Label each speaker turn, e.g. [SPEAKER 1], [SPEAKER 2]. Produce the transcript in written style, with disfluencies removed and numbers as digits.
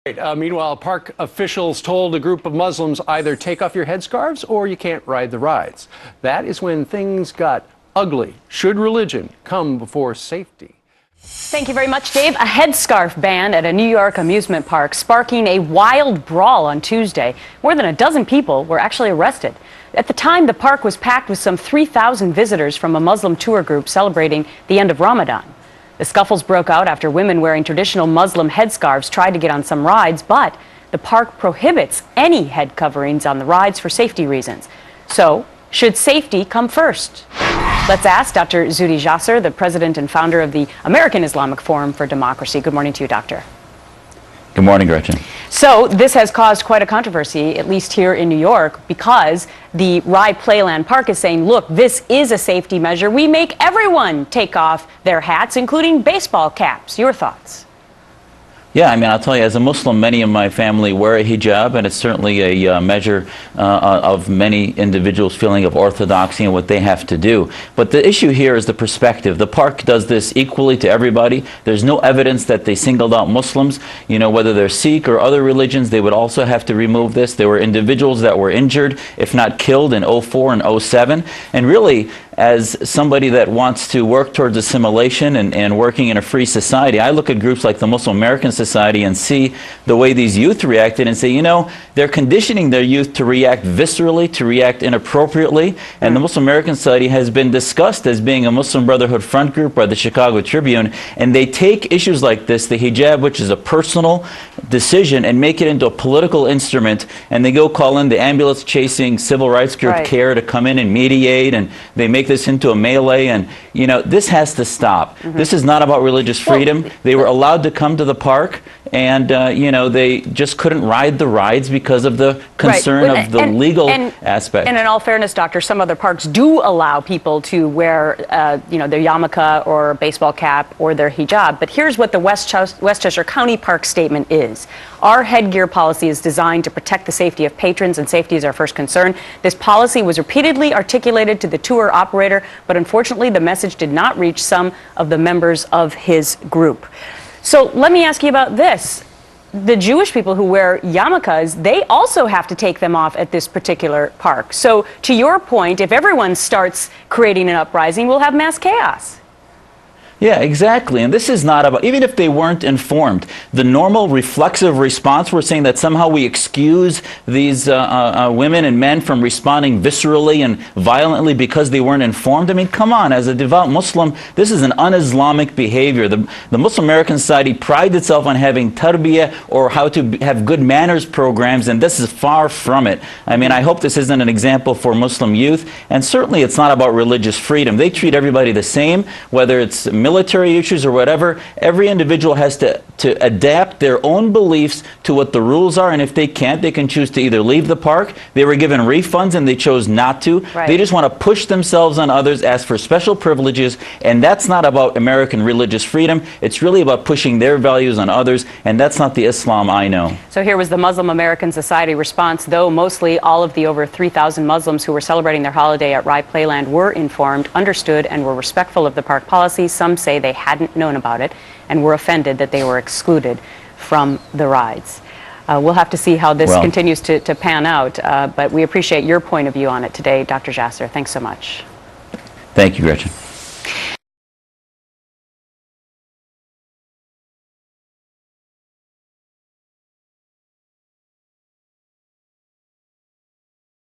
[SPEAKER 1] Meanwhile, park officials told a group of Muslims either take off your headscarves or you can't ride the rides. That is when things got ugly. Should religion come before safety?
[SPEAKER 2] Thank you very much, Dave. A headscarf ban at a New York amusement park sparking a wild brawl on Tuesday. More than a dozen people were actually arrested. At the time, the park was packed with some 3,000 visitors from a Muslim tour group celebrating the end of Ramadan. The scuffles broke out after women wearing traditional Muslim headscarves tried to get on some rides, but the park prohibits any head coverings on the rides for safety reasons. So, should safety come first? Let's ask Dr. Jasser, the president and founder of the American Islamic Forum for Democracy. Good morning to you, Doctor.
[SPEAKER 3] Good morning, Gretchen.
[SPEAKER 2] So this has caused quite a controversy, at least here in New York, because the Rye Playland Park is saying, look, this is a safety measure. We make everyone take off their hats, including baseball caps. Your thoughts?
[SPEAKER 3] Yeah, I mean, I'll tell you, as a Muslim, many of my family wear a hijab, and it's certainly a measure of many individuals' feeling of orthodoxy and what they have to do. But the issue here is the perspective. The park does this equally to everybody. There's no evidence that they singled out Muslims. You know, whether they're Sikh or other religions, they would also have to remove this. There were individuals that were injured, if not killed, in 04 and 07. And really, as somebody that wants to work towards assimilation and working in a free society, I look at groups like the Muslim American Society and see the way these youth reacted and say, you know, they're conditioning their youth to react viscerally, to react inappropriately. And the Muslim American Society has been discussed as being a Muslim Brotherhood front group by the Chicago Tribune. And they take issues like this, the hijab, which is a personal decision, and make it into a political instrument. And they go call in the ambulance-chasing civil rights group CARE to come in and mediate, and they make this into a melee. And you know, this has to stop. This is not about religious freedom. They were allowed to come to the park, and you know, they just couldn't ride the rides because of the concern of the legal aspect. And
[SPEAKER 2] in all fairness, Doctor, some other parks do allow people to wear you know, their yarmulke or a baseball cap or their hijab. But here's what the Westchester County Park statement is. Our headgear policy is designed to protect the safety of patrons, and safety is our first concern. This policy was repeatedly articulated to the tour operator, but unfortunately the message did not reach some of the members of his group. So let me ask you about this. The Jewish people who wear yarmulkes, they also have to take them off at this particular park. So to your point, if everyone starts creating an uprising, we'll have mass chaos.
[SPEAKER 3] Yeah, exactly. And this is not about, even if they weren't informed, the normal reflexive response, we're saying that somehow we excuse these women and men from responding viscerally and violently because they weren't informed. I mean, come on, as a devout Muslim, this is an un-Islamic behavior. The Muslim American Society prides itself on having tarbiyah, or how to have good manners programs, and this is far from it. I mean, I hope this isn't an example for Muslim youth, and certainly it's not about religious freedom. They treat everybody the same, whether it's military issues or whatever. Every individual has to adapt their own beliefs to what the rules are, and if they can't, they can choose to either leave the park. They were given refunds and they chose not to. They just want to push themselves on others, ask for special privileges, and that's not about American religious freedom. It's really about pushing their values on others, and that's not the Islam I know.
[SPEAKER 2] So here was the Muslim American Society response. Though mostly all of the over 3,000 Muslims who were celebrating their holiday at Rye Playland were informed, understood, and were respectful of the park policy, some say they hadn't known about it and were offended that they were excluded from the rides. We'll have to see how this continues to pan out, but we appreciate your point of view on it today, Dr. Jasser. Thanks so much.
[SPEAKER 3] Thank you, Gretchen.